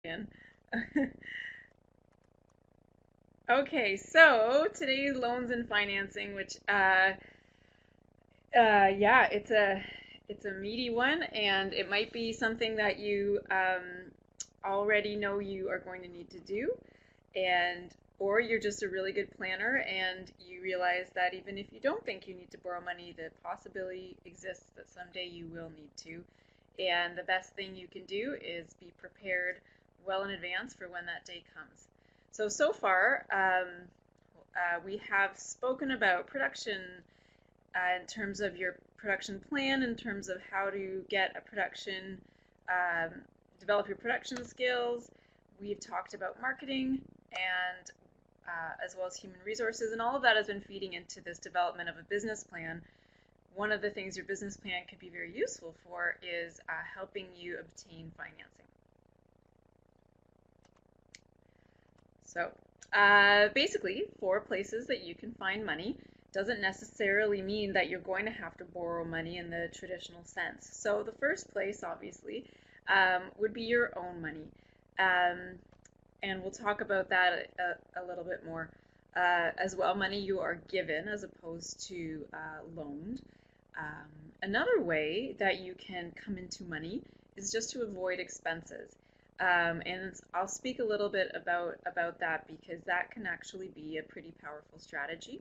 in. Okay, so today's loans and financing, which yeah, it's a meaty one, and it might be something that you already know you are going to need to do, and or you're just a really good planner and you realize that even if you don't think you need to borrow money, the possibility exists that someday you will need to. And the best thing you can do is be prepared well in advance for when that day comes. So far, we have spoken about production in terms of your production plan, in terms of how to get a production, um, develop your production skills. We've talked about marketing and as well as human resources, and all of that has been feeding into this development of a business plan. One of the things your business plan could be very useful for is helping you obtain financing. So basically, 4 places that you can find money doesn't necessarily mean that you're going to have to borrow money in the traditional sense. So the first place, obviously, would be your own money. And we'll talk about that a little bit more as well. Money you are given as opposed to loaned. Another way that you can come into money is just to avoid expenses. And I'll speak a little bit about that because that can actually be a pretty powerful strategy.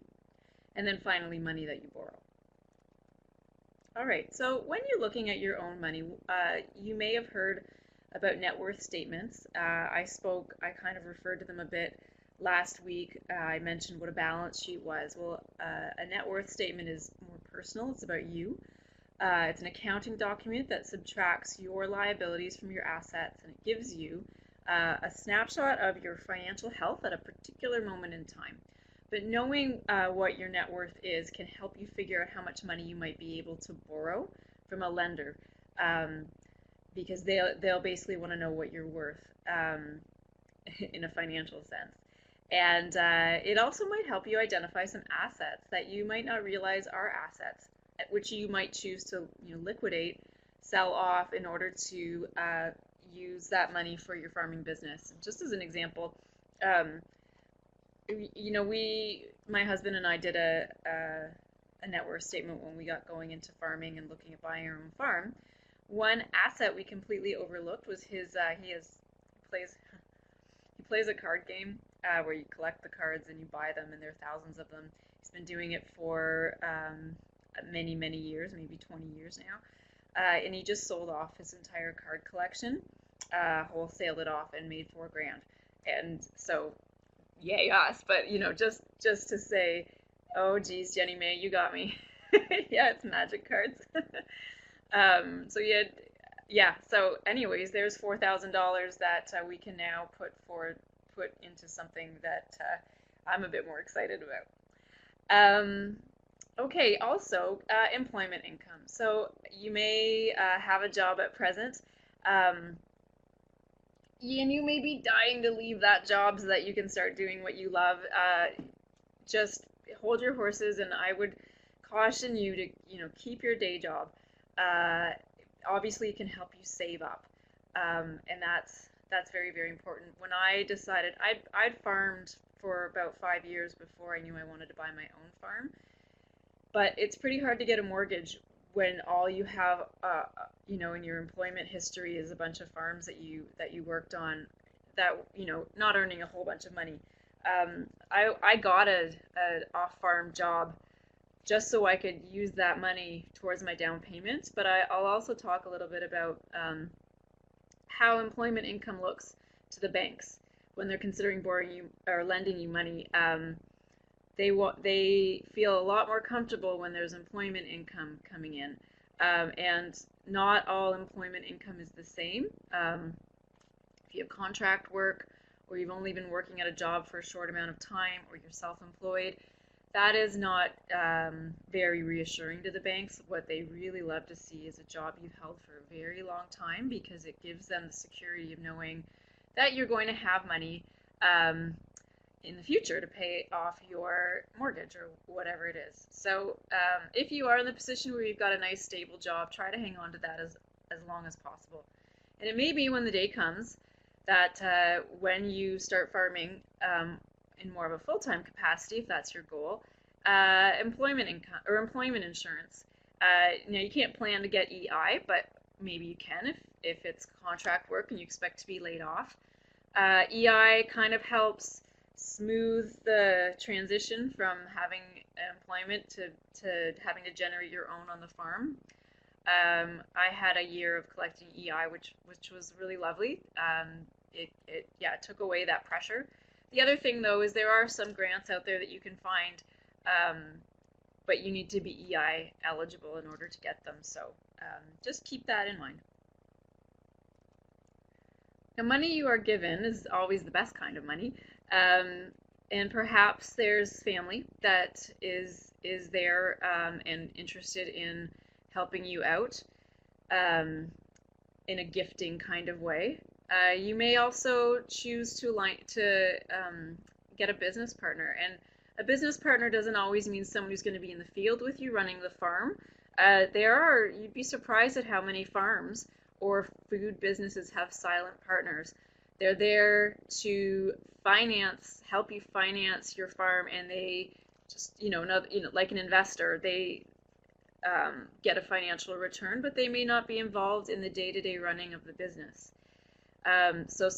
And then finally, money that you borrow. All right, so when you're looking at your own money, you may have heard about net worth statements. I kind of referred to them a bit last week. I mentioned what a balance sheet was. Well, a net worth statement is more personal. It's about you. It's an accounting document that subtracts your liabilities from your assets, and it gives you a snapshot of your financial health at a particular moment in time. But knowing what your net worth is can help you figure out how much money you might be able to borrow from a lender, because they'll basically want to know what you're worth in a financial sense. And it also might help you identify some assets that you might not realize are assets, which you might choose to liquidate, sell off in order to use that money for your farming business. Just as an example, my husband and I did a net worth statement when we got going into farming and looking at buying our own farm. One asset we completely overlooked was his. He plays a card game where you collect the cards and you buy them, and there are thousands of them. He's been doing it for many years, maybe 20 years now, and he just sold off his entire card collection, wholesaled it off, and made $4,000. And so, yay us! But just to say, oh geez, Jenny May, you got me. Yeah, it's magic cards. So yeah. So anyways, there's $4,000 that we can now put into something that I'm a bit more excited about. Okay, also employment income. So you may have a job at present, and you may be dying to leave that job so that you can start doing what you love. Just hold your horses, and I would caution you to keep your day job. Obviously, it can help you save up, and that's very important. When I decided, I'd farmed for about 5 years before I knew I wanted to buy my own farm. But it's pretty hard to get a mortgage when all you have, in your employment history is a bunch of farms that you worked on, that not earning a whole bunch of money. I got an off-farm job just so I could use that money towards my down payments. But I'll also talk a little bit about how employment income looks to the banks when they're considering borrowing you or lending you money. They feel a lot more comfortable when there's employment income coming in, and not all employment income is the same. If you have contract work, or you've only been working at a job for a short amount of time, or you're self-employed, that is not very reassuring to the banks. What they really love to see is a job you've held for a very long time, because it gives them the security of knowing that you're going to have money in the future to pay off your mortgage or whatever it is. So if you are in the position where you've got a nice stable job, try to hang on to that as long as possible. And it may be when the day comes that when you start farming in more of a full-time capacity, if that's your goal, employment income or employment insurance. You can't plan to get EI, but maybe you can if it's contract work and you expect to be laid off. EI kind of helps smooth the transition from having employment to having to generate your own on the farm. I had a year of collecting EI, which was really lovely. It took away that pressure. The other thing though is there are some grants out there that you can find, but you need to be EI eligible in order to get them. So just keep that in mind. The money you are given is always the best kind of money, and perhaps there's family that is there and interested in helping you out in a gifting kind of way. You may also choose to get a business partner, and a business partner doesn't always mean someone who's going to be in the field with you running the farm. You'd be surprised at how many farms or food businesses have silent partners. They're there to help you finance your farm, and they just, like an investor, they get a financial return, but they may not be involved in the day-to-day running of the business. So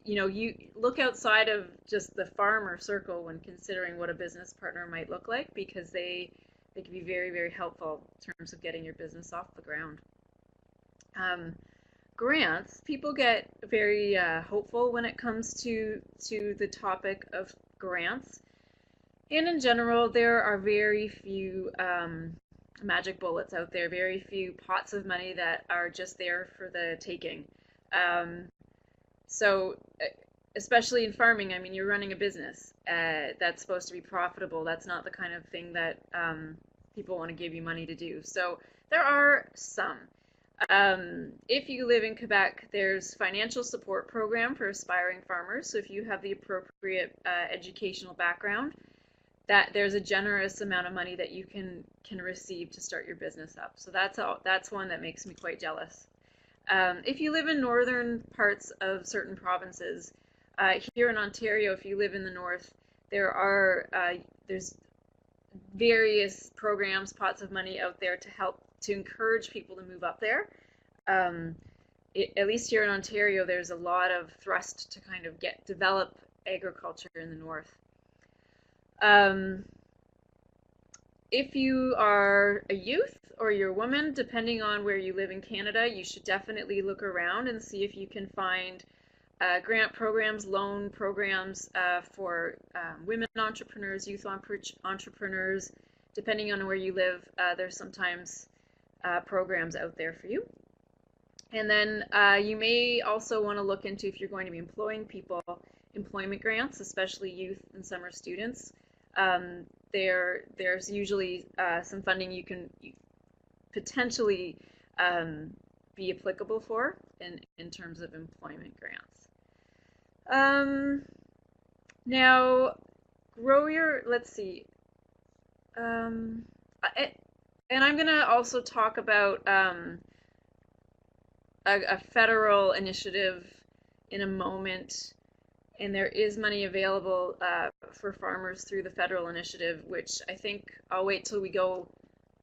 you look outside of just the farmer circle when considering what a business partner might look like, because they can be very, very helpful in terms of getting your business off the ground. Grants, people get very hopeful when it comes to the topic of grants. And in general, there are very few magic bullets out there, very few pots of money that are just there for the taking. So especially in farming, I mean, you're running a business that's supposed to be profitable. That's not the kind of thing that people want to give you money to do. So there are some. If you live in Quebec, there's financial support program for aspiring farmers. So if you have the appropriate educational background, that there's a generous amount of money that you can receive to start your business up. So that's one that makes me quite jealous. If you live in northern parts of certain provinces, here in Ontario, if you live in the north, there's various programs, pots of money out there to encourage people to move up there. At least here in Ontario, there's a lot of thrust to kind of develop agriculture in the north. If you are a youth or you're a woman, depending on where you live in Canada, you should definitely look around and see if you can find grant programs, loan programs for women entrepreneurs, youth entrepreneurs. Depending on where you live, there's sometimes programs out there for you. And then you may also want to look into, if you're going to be employing people, employment grants, especially youth and summer students. There's usually some funding you can potentially be applicable for in terms of employment grants. Now, let's see. And I'm going to also talk about a federal initiative in a moment. And there is money available for farmers through the federal initiative, which I think I'll wait till we go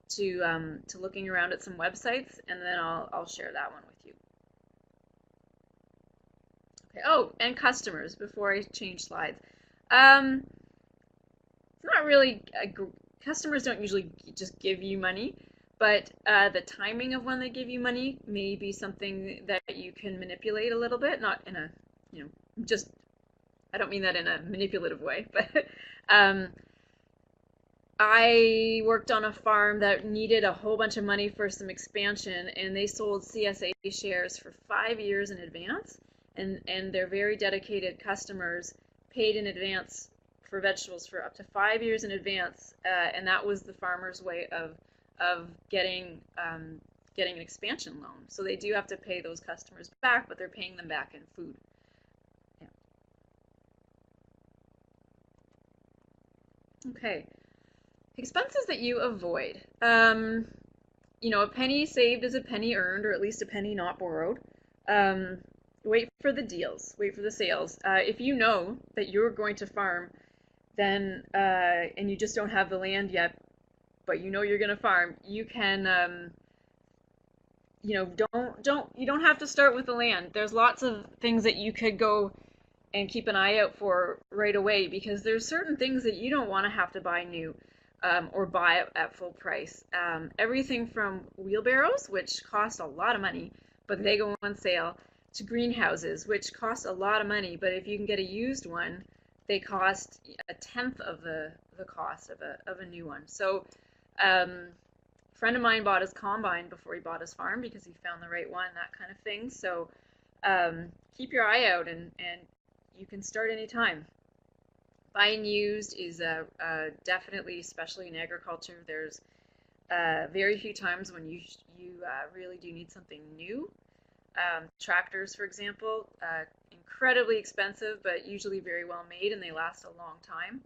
to looking around at some websites, and then I'll share that one with you. Okay. Oh, and customers, before I change slides. It's not really customers don't usually just give you money, but the timing of when they give you money may be something that you can manipulate a little bit, not in a just. I don't mean that in a manipulative way, but I worked on a farm that needed a whole bunch of money for some expansion, and they sold CSA shares for 5 years in advance, and their very dedicated customers paid in advance for vegetables for up to 5 years in advance, and that was the farmer's way of getting an expansion loan. So they do have to pay those customers back, but they're paying them back in food. Okay, expenses that you avoid. A penny saved is a penny earned, or at least a penny not borrowed. wait for the deals, wait for the sales. If you know that you're going to farm, then and you just don't have the land yet, but you know you're going to farm, you can you don't have to start with the land. There's lots of things that you could go and keep an eye out for right away, because there's certain things that you don't want to have to buy new, or buy at full price. Everything from wheelbarrows, which cost a lot of money, but they go on sale, to greenhouses, which cost a lot of money, but if you can get a used one, they cost a tenth of the cost of a new one. So a friend of mine bought his combine before he bought his farm because he found the right one, that kind of thing. So keep your eye out, and you can start anytime. Buying used is definitely, especially in agriculture, there's very few times when you really do need something new. Tractors, for example, incredibly expensive, but usually very well made, and they last a long time.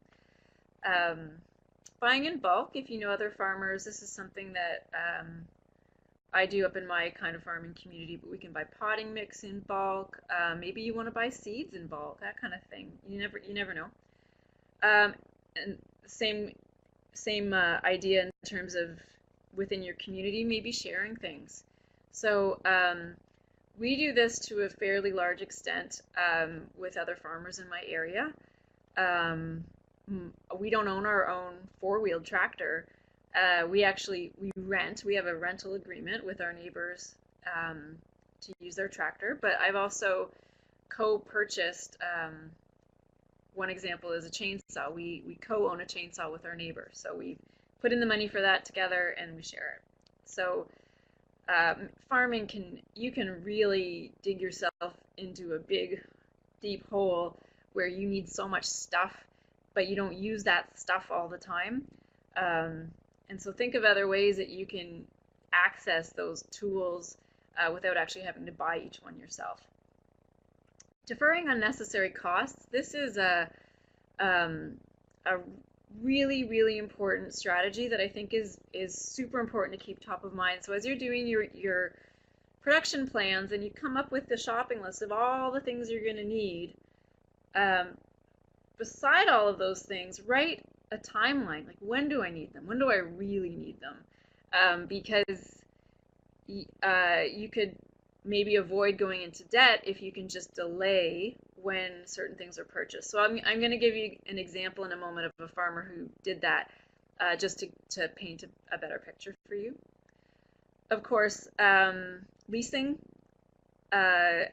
Buying in bulk, if you know other farmers, this is something that I do up in my kind of farming community, but we can buy potting mix in bulk. Maybe you want to buy seeds in bulk, that kind of thing. You never know. And same idea in terms of within your community, maybe sharing things. So we do this to a fairly large extent with other farmers in my area. We don't own our own four-wheeled tractor. We rent. We have a rental agreement with our neighbors to use their tractor. But I've also co-purchased. One example is a chainsaw. We co-own a chainsaw with our neighbor. So we put in the money for that together and we share it. So farming you can really dig yourself into a big, deep hole where you need so much stuff, but you don't use that stuff all the time. And so think of other ways that you can access those tools without actually having to buy each one yourself. Deferring unnecessary costs. This is a really, really important strategy that I think is super important to keep top of mind. So as you're doing your production plans and you come up with the shopping list of all the things you're going to need, beside all of those things, write a timeline. Like, when do I need them? When do I really need them? Because you could maybe avoid going into debt if you can just delay when certain things are purchased. So I'm going to give you an example in a moment of a farmer who did that, just to paint a better picture for you. Of course, leasing as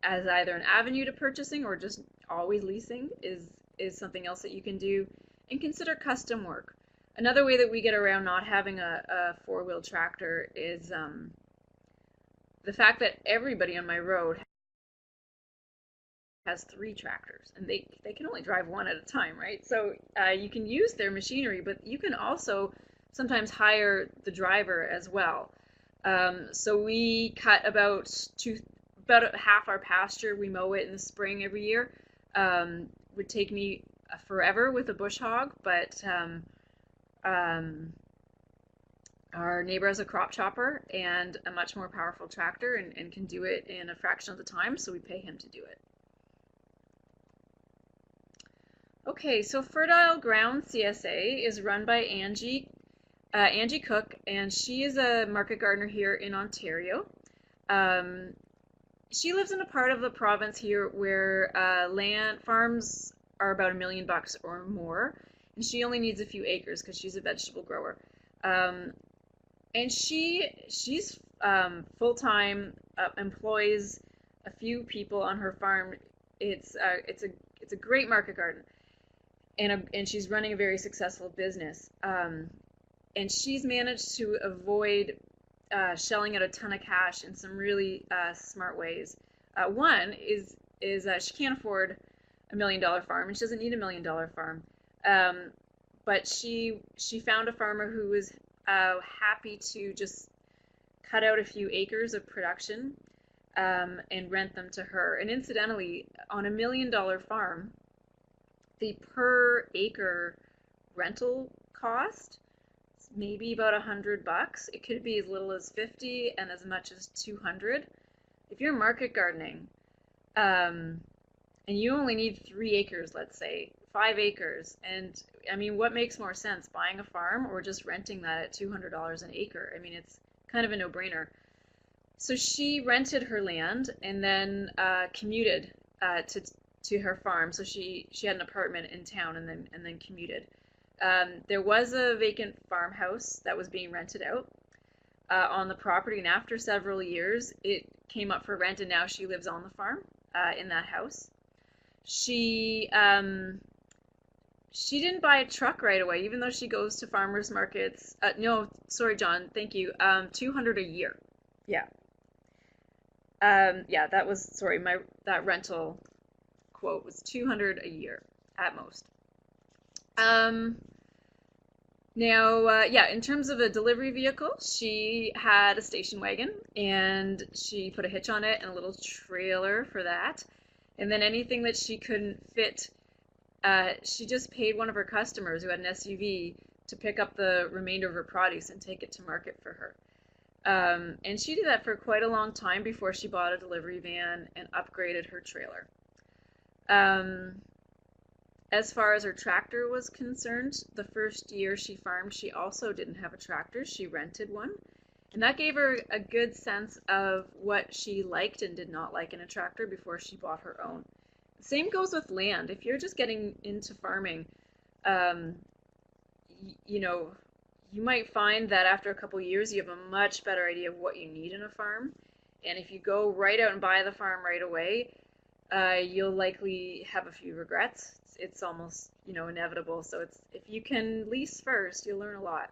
either an avenue to purchasing or just always leasing is something else that you can do. And consider custom work. Another way that we get around not having a four-wheel tractor is the fact that everybody on my road has 3 tractors, and they can only drive one at a time, right? So you can use their machinery, but you can also sometimes hire the driver as well. So we cut about half our pasture. We mow it in the spring every year. Would take me forever with a bush hog, but our neighbor has a crop chopper and a much more powerful tractor and can do it in a fraction of the time, so we pay him to do it. Okay, so Fertile Ground CSA is run by Angie Cook, and she is a market gardener here in Ontario. She lives in a part of the province here where farms are about $1 million or more, and she only needs a few acres because she's a vegetable grower. And she's full-time, employs a few people on her farm. It's a great market garden, and she's running a very successful business. And she's managed to avoid shelling out a ton of cash in some really smart ways. One is she can't afford $1 million farm, and she doesn't need $1 million farm. But she found a farmer who was happy to just cut out a few acres of production and rent them to her. And incidentally, on a $1 million farm, the per acre rental cost is maybe about $100. It could be as little as 50 and as much as 200. If you're market gardening, um, and you only need 3 acres, let's say, 5 acres. And I mean, what makes more sense, buying a farm or just renting that at $200 an acre? I mean, it's kind of a no-brainer. So she rented her land and then commuted to her farm. So she had an apartment in town and then commuted. There was a vacant farmhouse that was being rented out on the property, and after several years, it came up for rent, and now she lives on the farm in that house. She she didn't buy a truck right away, even though she goes to farmers markets. No, sorry, John, thank you. 200 a year. Yeah. Yeah, that was, sorry, my that rental quote was 200 a year at most. Um, Now, yeah, in terms of a delivery vehicle, she had a station wagon and she put a hitch on it and a little trailer for that. And then anything that she couldn't fit, she just paid one of her customers who had an SUV to pick up the remainder of her produce and take it to market for her. And she did that for quite a long time before she bought a delivery van and upgraded her trailer. Um, as far as her tractor was concerned, the first year she farmed, she also didn't have a tractor. She rented one. And that gave her a good sense of what she liked and did not like in a tractor before she bought her own. Same goes with land. If you're just getting into farming, um, you know, you might find that after a couple years you have a much better idea of what you need in a farm. And if you go right out and buy the farm right away, you'll likely have a few regrets. It's almost, inevitable. So if you can lease first, you'll learn a lot.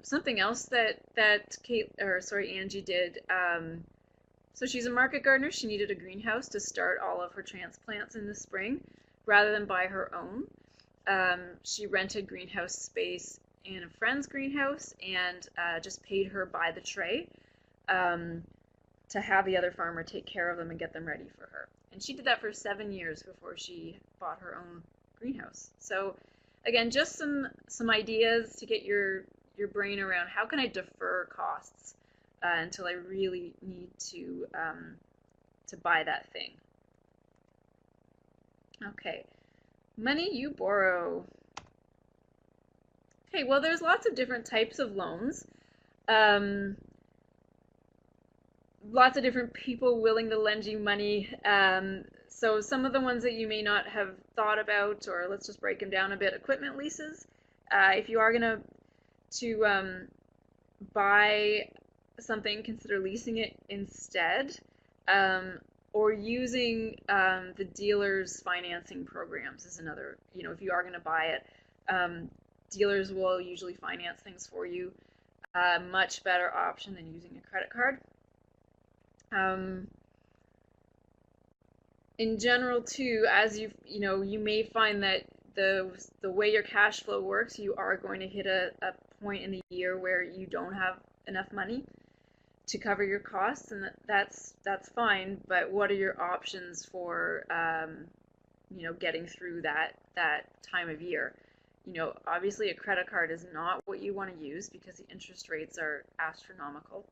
Something else that Angie did. So she's a market gardener. She needed a greenhouse to start all of her transplants in the spring, rather than buy her own. She rented greenhouse space in a friend's greenhouse and just paid her by the tray. To have the other farmer take care of them and get them ready for her. And she did that for 7 years before she bought her own greenhouse. So again, just some ideas to get your brain around how can I defer costs until I really need to buy that thing. Okay, money you borrow. Okay, well, there's lots of different types of loans. Lots of different people willing to lend you money. So some of the ones that you may not have thought about, or let's just break them down a bit. Equipment leases. If you are going to buy something, consider leasing it instead, or using the dealer's financing programs is another. If you are going to buy it, dealers will usually finance things for you. Much better option than using a credit card. In general, too, as you may find that the way your cash flow works, you are going to hit a point in the year where you don't have enough money to cover your costs, and that's fine. But what are your options for getting through that time of year? Obviously a credit card is not what you want to use because the interest rates are astronomical.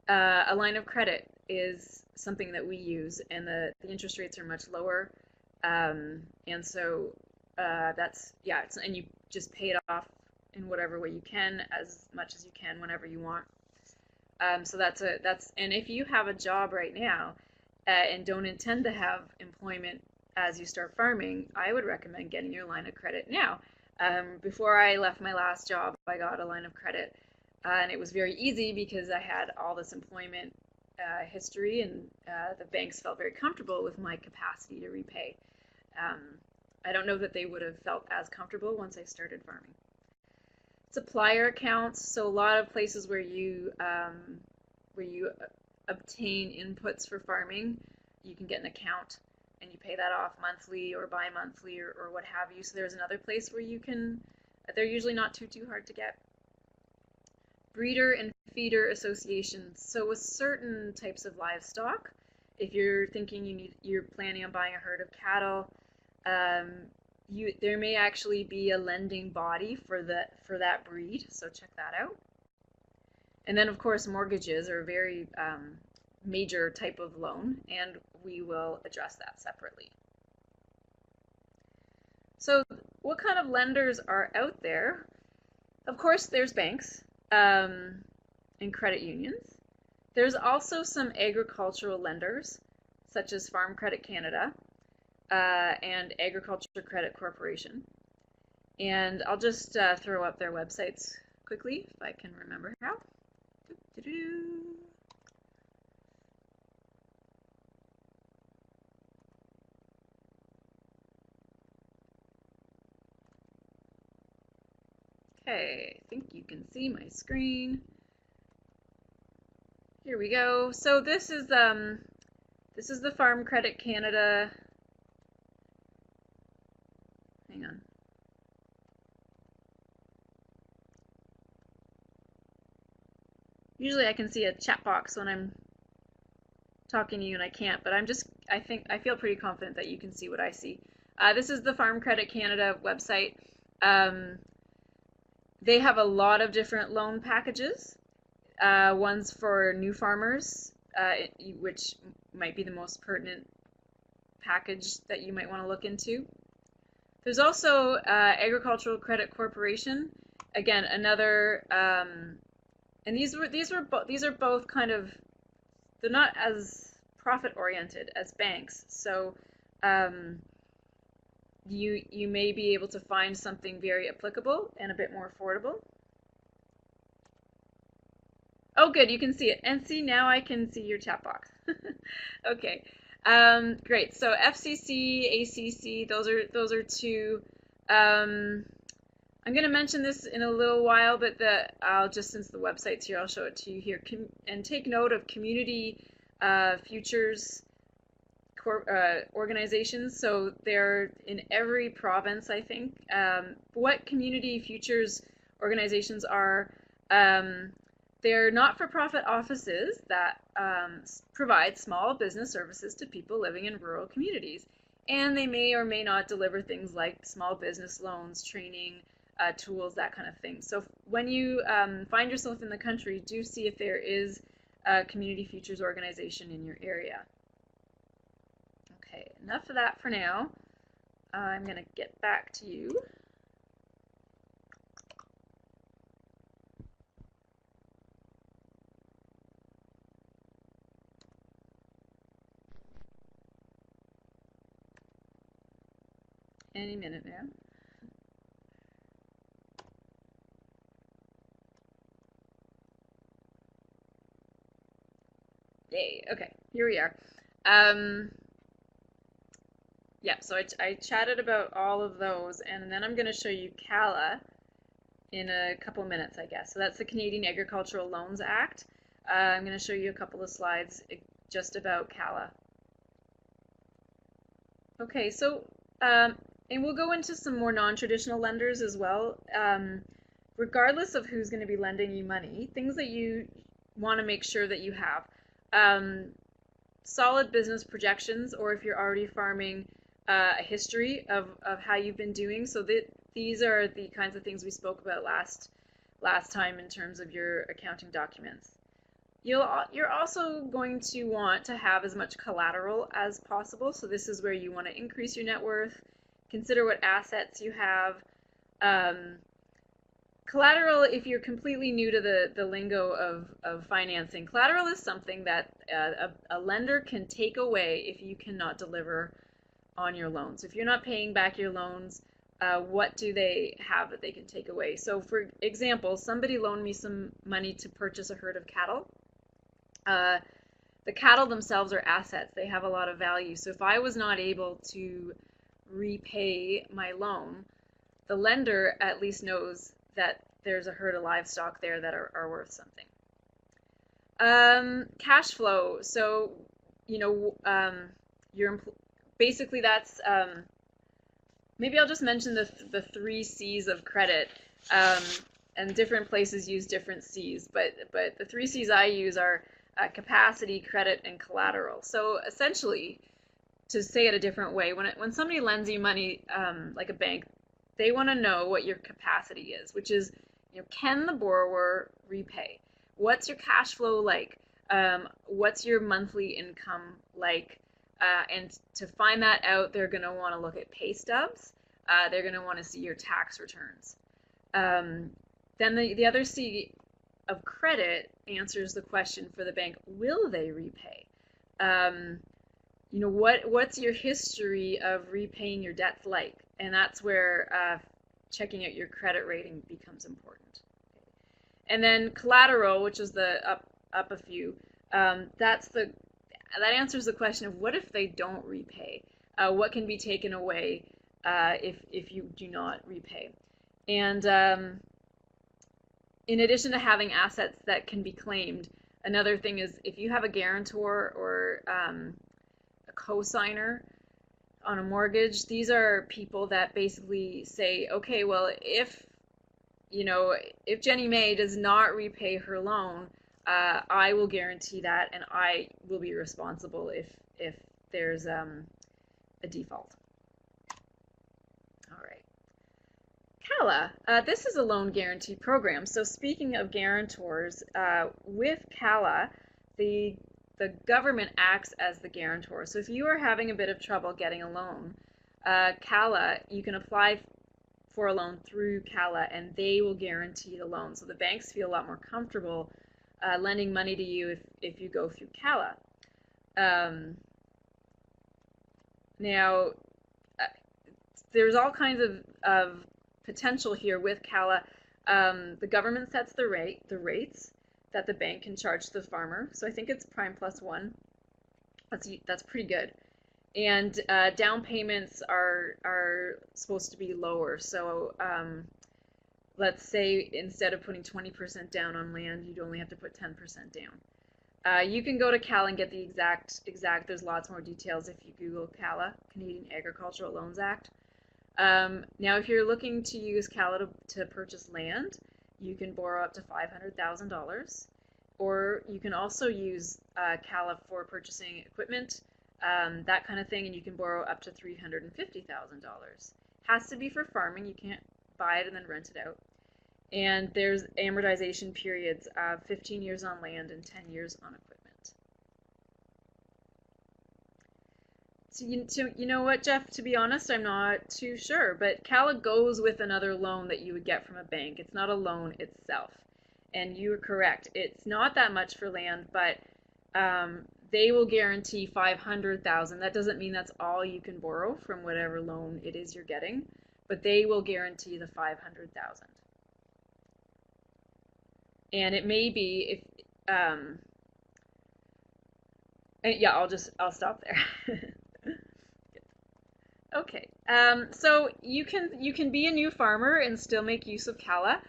A line of credit is something that we use, and the interest rates are much lower, and so and you just pay it off in whatever way you can, as much as you can, whenever you want. So and if you have a job right now and don't intend to have employment as you start farming, I would recommend getting your line of credit now. Before I left my last job, I got a line of credit. And it was very easy because I had all this employment history, and the banks felt very comfortable with my capacity to repay. I don't know that they would have felt as comfortable once I started farming. Supplier accounts, so a lot of places where you obtain inputs for farming, you can get an account and you pay that off monthly or bi-monthly or what have you. So there's another place where you can, they're usually not too hard to get. Breeder and feeder associations. So with certain types of livestock, if you're thinking you're planning on buying a herd of cattle, there may actually be a lending body for that breed. So check that out. And then of course mortgages are very major type of loan, and we will address that separately. So what kind of lenders are out there? Of course, there's banks and credit unions. There's also some agricultural lenders, such as Farm Credit Canada and Agriculture Credit Corporation. And I'll just throw up their websites quickly, if I can remember how. Okay, I think you can see my screen. Here we go. So this is the Farm Credit Canada. Hang on. Usually I can see a chat box when I'm talking to you and I can't, but I feel pretty confident that you can see what I see. This is the Farm Credit Canada website. They have a lot of different loan packages. Ones for new farmers, which might be the most pertinent package that you might want to look into. There's also Agricultural Credit Corporation. Again, another, and these are both kind of, they're not as profit oriented as banks. So you may be able to find something very applicable and a bit more affordable. Oh, good, you can see it. And see, now I can see your chat box. Okay, great. So FCC, ACC, those are two. I'm going to mention this in a little while, but I'll just, since the website's here, I'll show it to you here. And take note of community futures organizations. So they're in every province, I think. What community futures organizations are? They're not-for-profit offices that provide small business services to people living in rural communities. And they may or may not deliver things like small business loans, training, tools, that kind of thing. So when you find yourself in the country, do see if there is a community futures organization in your area. Okay, enough of that for now. I'm going to get back to you. Any minute now. Yay, okay, here we are. Yeah, so I chatted about all of those, and then I'm going to show you Cala in a couple minutes, I guess. So that's the Canadian Agricultural Loans Act. I'm going to show you a couple of slides just about Cala. Okay, so and we'll go into some more non-traditional lenders as well. Regardless of who's going to be lending you money, things that you want to make sure that you have. Solid business projections, or if you're already farming, a history of how you've been doing. So these are the kinds of things we spoke about last time in terms of your accounting documents. You're also going to want to have as much collateral as possible. So this is where you want to increase your net worth. Consider what assets you have. Collateral, if you're completely new to the lingo of financing, collateral is something that a lender can take away if you cannot deliver on your loans. If you're not paying back your loans, what do they have that they can take away? So for example, somebody loaned me some money to purchase a herd of cattle. The cattle themselves are assets. They have a lot of value. So if I was not able to repay my loan, the lender at least knows that there's a herd of livestock there that are worth something. Cash flow. So, you know, basically that's, maybe I'll just mention the 3 C's of credit. And different places use different C's, but the 3 C's I use are capacity, credit, and collateral. So essentially, to say it a different way, when somebody lends you money, like a bank, they want to know what your capacity is, which is, you know, can the borrower repay? What's your cash flow like? What's your monthly income like? And to find that out, they're going to want to look at pay stubs. They're going to want to see your tax returns. Then the other C of credit answers the question for the bank: will they repay? What's your history of repaying your debts like? And that's where checking out your credit rating becomes important. And then collateral, which is the up a few, that answers the question of what if they don't repay? What can be taken away if you do not repay? And in addition to having assets that can be claimed, another thing is if you have a guarantor or a co-signer on a mortgage, these are people that basically say, okay, well, if Jenny May does not repay her loan, I will guarantee that, and I will be responsible if there's a default. All right. Cala, this is a loan guarantee program. So speaking of guarantors, with Cala, the government acts as the guarantor. So if you are having a bit of trouble getting a loan, Cala, you can apply for a loan through Cala, and they will guarantee the loan. So the banks feel a lot more comfortable lending money to you if you go through Cala. Now, there's all kinds of potential here with Cala. The government sets the rates that the bank can charge the farmer. So I think it's prime plus 1. That's pretty good. And down payments are supposed to be lower. So let's say instead of putting 20% down on land, you'd only have to put 10% down. You can go to Cala and get the exact. There's lots more details if you Google Cala, Canadian Agricultural Loans Act. Now, if you're looking to use Cala to purchase land, you can borrow up to $500,000, or you can also use Cala for purchasing equipment, that kind of thing, and you can borrow up to $350,000. Has to be for farming. You can't buy it and then rent it out. And there's amortization periods of 15 years on land and 10 years on equipment. So you know what, Jeff? To be honest, I'm not too sure, but Cala goes with another loan that you would get from a bank. It's not a loan itself. And you are correct. It's not that much for land, but they will guarantee $500,000. That doesn't mean that's all you can borrow from whatever loan it is you're getting, but they will guarantee the $500,000. And it may be yeah, I'll stop there. Okay, so you can be a new farmer and still make use of Cala.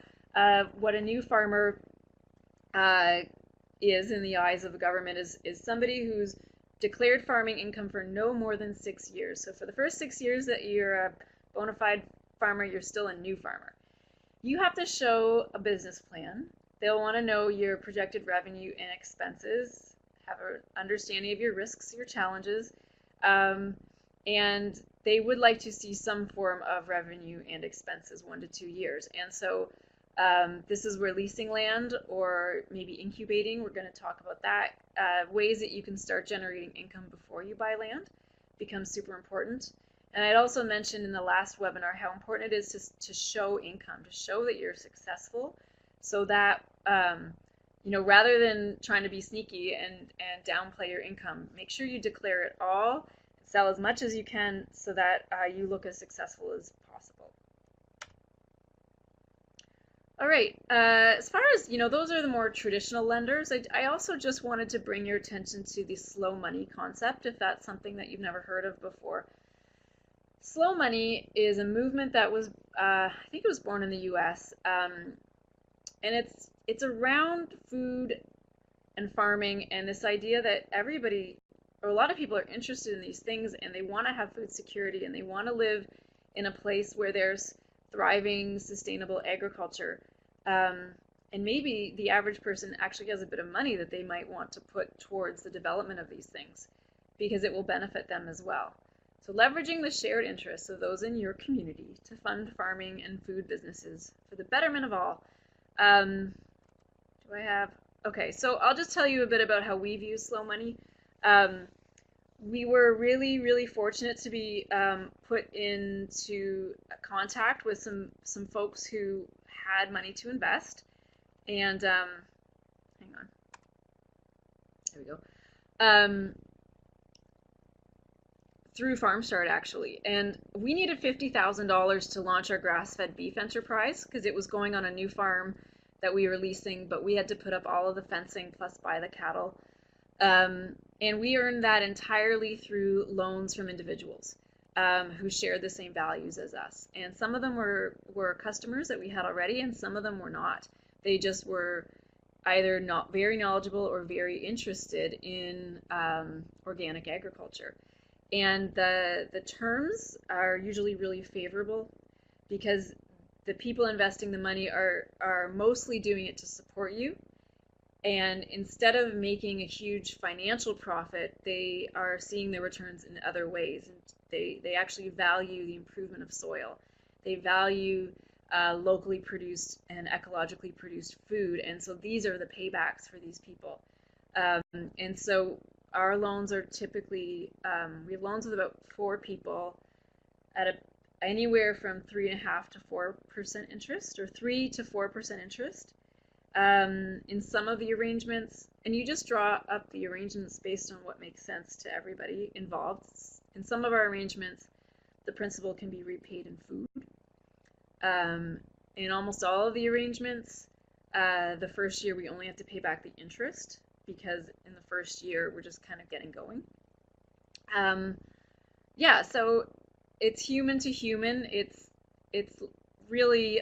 What a new farmer is in the eyes of the government is somebody who's declared farming income for no more than 6 years. So for the first 6 years that you're a bona fide farmer, you're still a new farmer. You have to show a business plan. They'll want to know your projected revenue and expenses, have an understanding of your risks, your challenges, and they would like to see some form of revenue and expenses 1 to 2 years. And so this is where leasing land or maybe incubating, we're going to talk about that, ways that you can start generating income before you buy land becomes super important. And I'd also mentioned in the last webinar how important it is to show income, to show that you're successful, so that rather than trying to be sneaky and downplay your income, make sure you declare it all, sell as much as you can so that you look as successful as possible. All right, as far as, those are the more traditional lenders. I also just wanted to bring your attention to the slow money concept, if that's something that you've never heard of before. Slow money is a movement that was, I think it was born in the US, and it's around food and farming and this idea that everybody, or a lot of people, are interested in these things and they want to have food security and they want to live in a place where there's thriving, sustainable agriculture. And maybe the average person actually has a bit of money that they might want to put towards the development of these things because it will benefit them as well. So leveraging the shared interests of those in your community to fund farming and food businesses for the betterment of all. Do I have? Okay, so I'll just tell you a bit about how we've used slow money. Um, we were really, really fortunate to be put into contact with some folks who had money to invest. And hang on, there we go. Um, through FarmStart actually, and we needed $50,000 to launch our grass-fed beef enterprise because it was going on a new farm that we were leasing, but we had to put up all of the fencing plus buy the cattle. And we earned that entirely through loans from individuals who shared the same values as us. And some of them were customers that we had already, and some of them were not. They just were either not very knowledgeable or very interested in organic agriculture. And the terms are usually really favorable because the people investing the money are mostly doing it to support you. And instead of making a huge financial profit, they are seeing their returns in other ways. And they actually value the improvement of soil. They value locally produced and ecologically produced food. And so these are the paybacks for these people. And so our loans are typically, we have loans with about 4 people at anywhere from 3.5% to 4% interest, or 3 to 4% interest. In some of the arrangements, and you just draw up the arrangements based on what makes sense to everybody involved. In some of our arrangements, the principal can be repaid in food. In almost all of the arrangements, the first year we only have to pay back the interest because in the first year we're just kind of getting going. Yeah, so it's human to human. It's really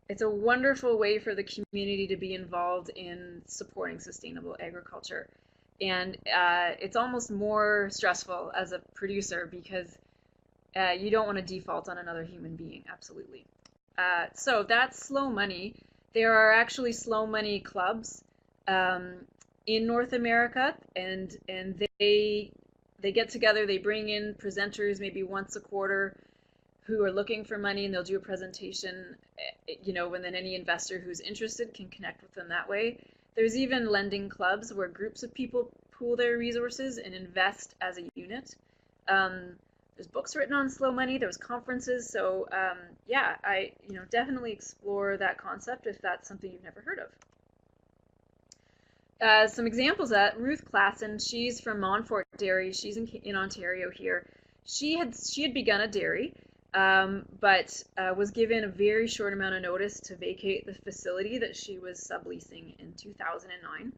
it's a wonderful way for the community to be involved in supporting sustainable agriculture. And it's almost more stressful as a producer because you don't want to default on another human being, absolutely. So that's slow money. There are actually slow money clubs in North America, and they get together, they bring in presenters maybe once a quarter who are looking for money, and they'll do a presentation, and then any investor who's interested can connect with them that way. There's even lending clubs where groups of people pool their resources and invest as a unit. There's books written on slow money, there's conferences, so yeah, I definitely explore that concept if that's something you've never heard of. Some examples of that, Ruth Klassen, she's from Montfort Dairy, she's in Ontario here. She had begun a dairy, but was given a very short amount of notice to vacate the facility that she was subleasing in 2009.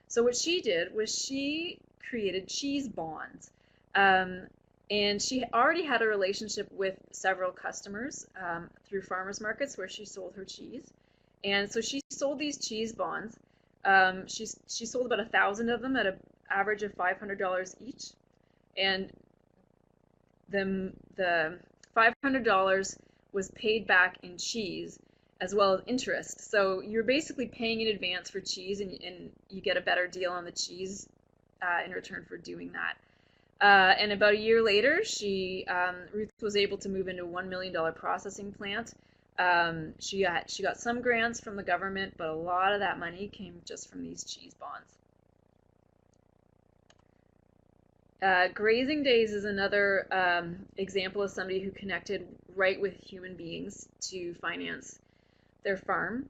So what she did was she created cheese bonds. And she already had a relationship with several customers through farmers markets where she sold her cheese. And so she sold these cheese bonds. She sold about 1,000 of them at an average of $500 each. And the $500 was paid back in cheese as well as interest. So you're basically paying in advance for cheese, and you get a better deal on the cheese in return for doing that. And about a year later, Ruth was able to move into a $1 million processing plant. She got some grants from the government, but a lot of that money came just from these cheese bonds. Grazing Days is another example of somebody who connected right with human beings to finance their farm.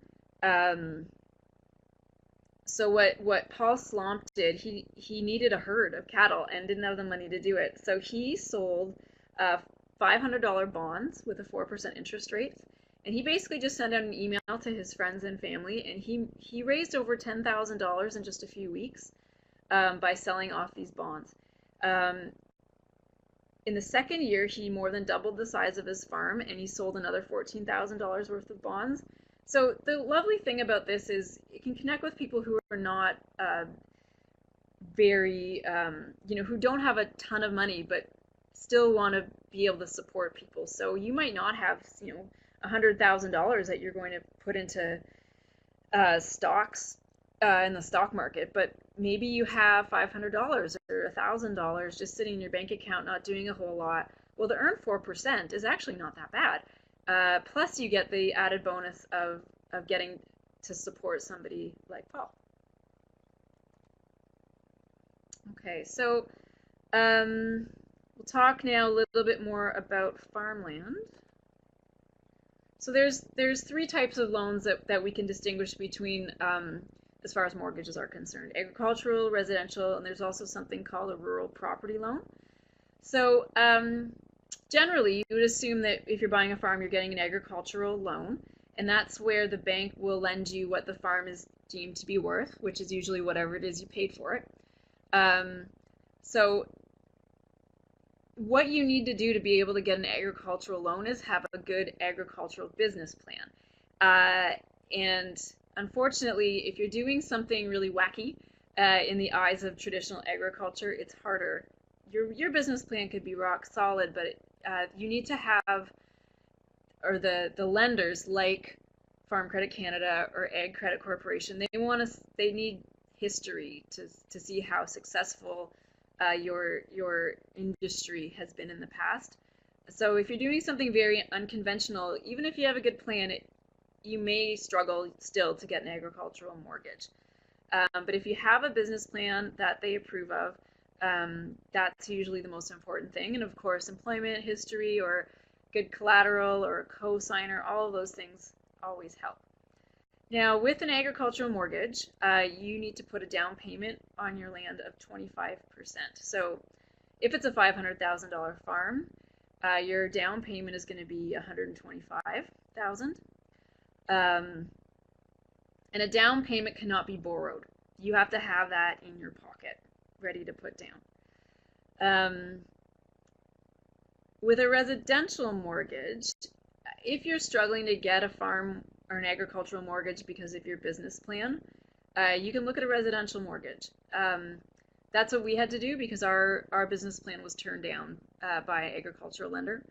So what Paul Slomp did, he needed a herd of cattle and didn't have the money to do it. So he sold $500 bonds with a 4% interest rate. And he basically just sent out an email to his friends and family, and he raised over $10,000 in just a few weeks by selling off these bonds. In the second year, he more than doubled the size of his farm, and he sold another $14,000 worth of bonds. So the lovely thing about this is it can connect with people who are not very, who don't have a ton of money, but still want to be able to support people. So you might not have, $100,000 that you're going to put into stocks in the stock market, but maybe you have $500 or $1,000 just sitting in your bank account not doing a whole lot. Well, to earn 4% is actually not that bad. Plus you get the added bonus of getting to support somebody like Paul. Okay, so we'll talk now a little bit more about farmland. So there's three types of loans that we can distinguish between as far as mortgages are concerned: agricultural, residential, and there's also something called a rural property loan. So generally, you would assume that if you're buying a farm, you're getting an agricultural loan, and that's where the bank will lend you what the farm is deemed to be worth, which is usually whatever it is you paid for it. So what you need to do to be able to get an agricultural loan is have a good agricultural business plan. And unfortunately, if you're doing something really wacky in the eyes of traditional agriculture, it's harder. Your business plan could be rock solid, but you need to have, or the lenders like Farm Credit Canada or Ag Credit Corporation, they need history to see how successful your industry has been in the past. So if you're doing something very unconventional, even if you have a good plan, you may struggle still to get an agricultural mortgage. But if you have a business plan that they approve of, that's usually the most important thing. And of course, employment history or good collateral or a co-signer, all of those things always help. Now, with an agricultural mortgage, you need to put a down payment on your land of 25%. So if it's a $500,000 farm, your down payment is going to be $125,000. And a down payment cannot be borrowed. You have to have that in your pocket, ready to put down. With a residential mortgage, if you're struggling to get a farm or an agricultural mortgage because of your business plan, you can look at a residential mortgage. That's what we had to do because our business plan was turned down by an agricultural lender.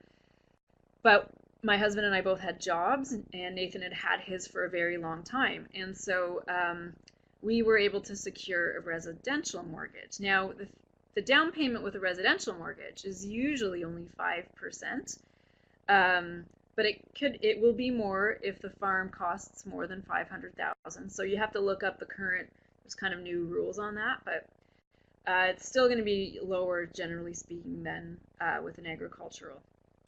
But my husband and I both had jobs, and Nathan had had his for a very long time. And so we were able to secure a residential mortgage. Now, the down payment with a residential mortgage is usually only 5%. But it will be more if the farm costs more than $500,000. So you have to look up there's kind of new rules on that, but it's still going to be lower, generally speaking, than with an agricultural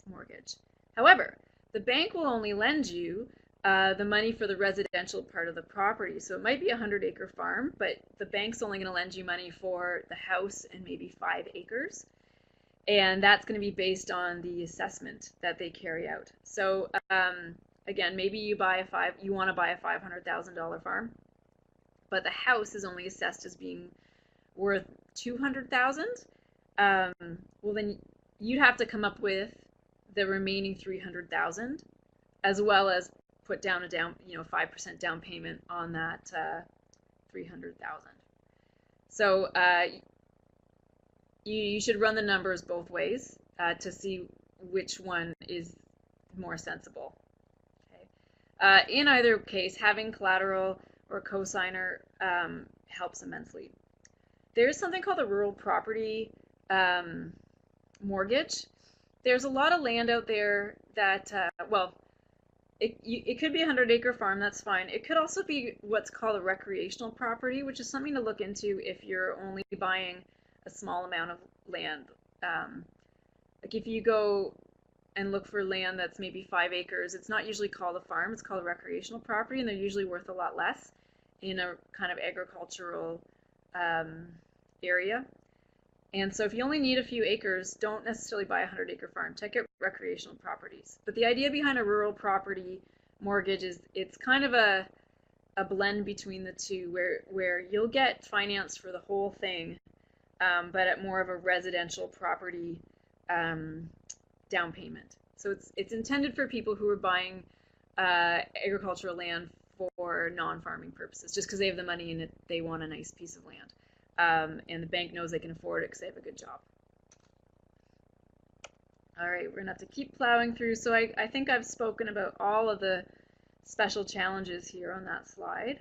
mortgage. However, the bank will only lend you the money for the residential part of the property. So it might be a 100-acre farm, but the bank's only going to lend you money for the house and maybe 5 acres. And that's going to be based on the assessment that they carry out. So again, maybe you want to buy a $500,000 farm, but the house is only assessed as being worth $200,000. Well, then you'd have to come up with the remaining $300,000, as well as put down 5% down payment on that $300,000. So you should run the numbers both ways to see which one is more sensible. Okay. In either case, having collateral or a cosigner helps immensely. There's something called a rural property mortgage. There's a lot of land out there that, it could be a 100-acre farm, that's fine. It could also be what's called a recreational property, which is something to look into if you're only buying a small amount of land. Like if you go and look for land that's maybe 5 acres, it's not usually called a farm, it's called a recreational property, and they're usually worth a lot less in a kind of agricultural area. And so if you only need a few acres, don't necessarily buy a 100-acre farm. Check out recreational properties. But the idea behind a rural property mortgage is it's kind of a blend between the two, where you'll get finance for the whole thing, but at more of a residential property down payment. So it's intended for people who are buying agricultural land for non-farming purposes, just because they have the money and they want a nice piece of land. And the bank knows they can afford it because they have a good job. All right, we're going to have to keep plowing through. So I think I've spoken about all of the special challenges here on that slide.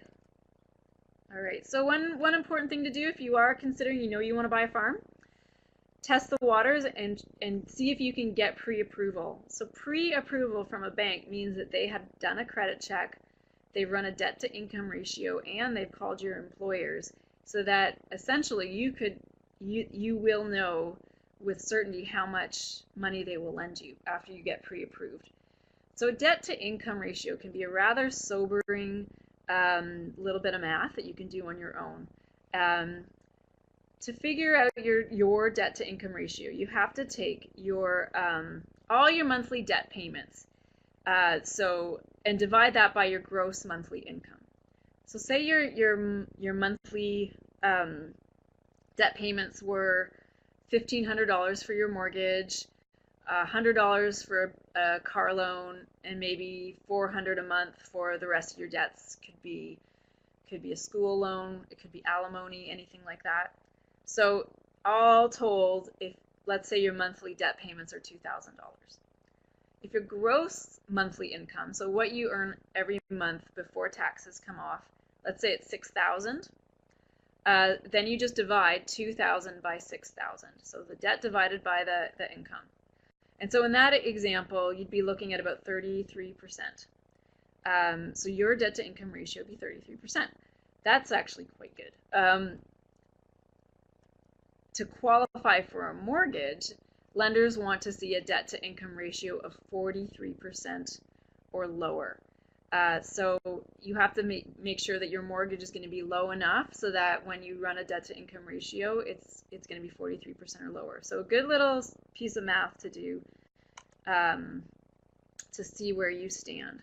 All right, so one important thing to do if you are considering, you want to buy a farm, test the waters and see if you can get pre-approval. So pre-approval from a bank means that they have done a credit check they've run a debt to income ratio, and they've called your employers, so that essentially you will know with certainty how much money they will lend you after you get pre-approved. So a debt to income ratio can be a rather sobering little bit of math that you can do on your own. To figure out your debt to income ratio, you have to take your all your monthly debt payments, and divide that by your gross monthly income. So say your monthly debt payments were $1,500 for your mortgage, $100 for a car loan, and maybe $400 a month for the rest of your debts. Could be a school loan, it could be alimony, anything like that. So all told, if let's say your monthly debt payments are $2,000. If your gross monthly income, so what you earn every month before taxes come off, let's say it's $6,000, then you just divide 2,000 by 6,000. So the debt divided by the income. And so in that example, you'd be looking at about 33%. So your debt to income ratio would be 33%. That's actually quite good. To qualify for a mortgage, lenders want to see a debt to income ratio of 43% or lower. So you have to make sure that your mortgage is going to be low enough so that when you run a debt to income ratio, it's going to be 43% or lower. So a good little piece of math to do to see where you stand.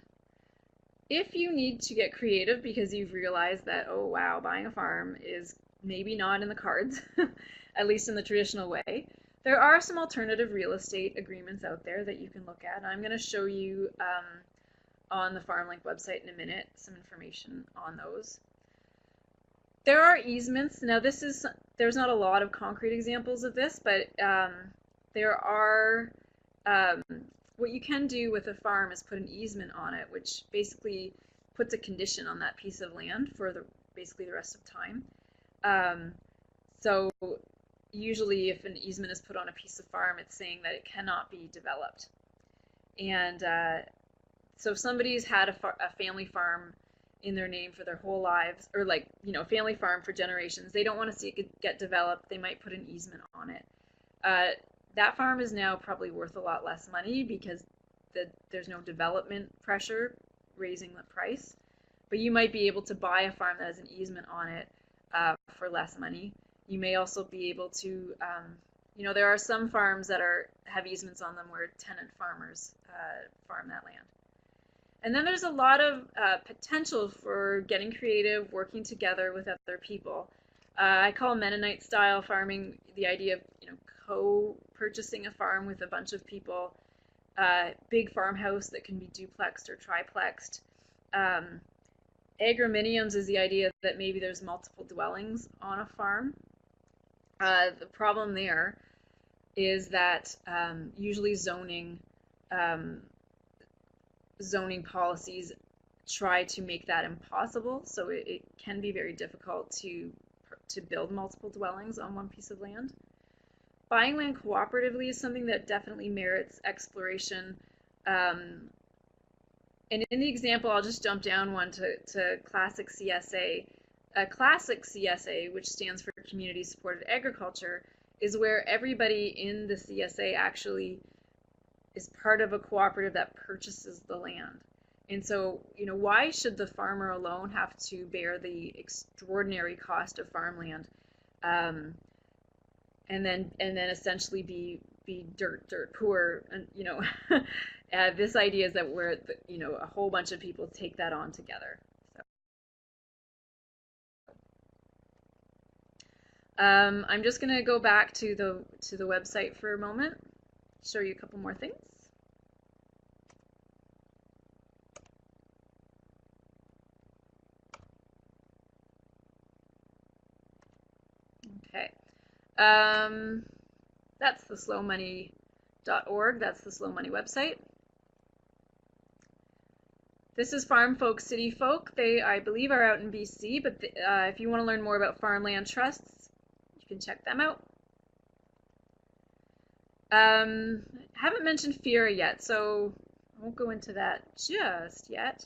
If you need to get creative because you've realized that, oh wow, buying a farm is maybe not in the cards, at least in the traditional way, there are some alternative real estate agreements out there that you can look at. I'm going to show you on the FarmLINK website in a minute some information on those. There are easements. Now there's not a lot of concrete examples of this, but there are, what you can do with a farm is put an easement on it, which basically puts a condition on that piece of land for basically the rest of time. So usually if an easement is put on a piece of farm, it's saying that it cannot be developed. And so if somebody's had a family farm in their name for their whole lives, or family farm for generations, they don't want to see it get developed, they might put an easement on it. That farm is now probably worth a lot less money because there's no development pressure raising the price. But you might be able to buy a farm that has an easement on it for less money. You may also be able to, there are some farms that have easements on them where tenant farmers farm that land. And then there's a lot of potential for getting creative, working together with other people. I call Mennonite style farming the idea of co-purchasing a farm with a bunch of people, big farmhouse that can be duplexed or triplexed. Agrominiums is the idea that maybe there's multiple dwellings on a farm. The problem there is that usually zoning policies try to make that impossible, so it can be very difficult to build multiple dwellings on one piece of land. Buying land cooperatively is something that definitely merits exploration. And in the example, I'll just jump down one to classic CSA. A classic CSA, which stands for Community Supported Agriculture, is where everybody in the CSA actually is part of a cooperative that purchases the land. And so, why should the farmer alone have to bear the extraordinary cost of farmland, and then essentially be dirt poor? And this idea is that a whole bunch of people take that on together. So, I'm just going to go back to the website for a moment, show you a couple more things. Okay, that's the slowmoney.org. That's the Slow Money website. This is Farm Folk City Folk. They, I believe, are out in BC, but if you want to learn more about farmland trusts, you can check them out. Haven't mentioned FIRA yet, so I won't go into that just yet.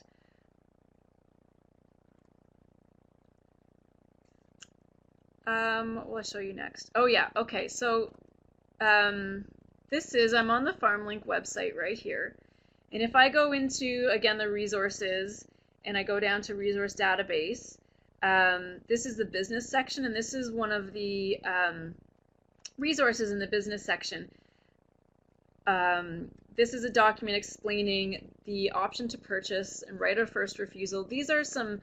What will I show you next? Oh yeah, okay, so I'm on the FarmLINK website right here. And if I go into, again, the resources, and I go down to resource database, this is the business section, and this is one of the resources in the business section. This is a document explaining the option to purchase and right of first refusal. These are some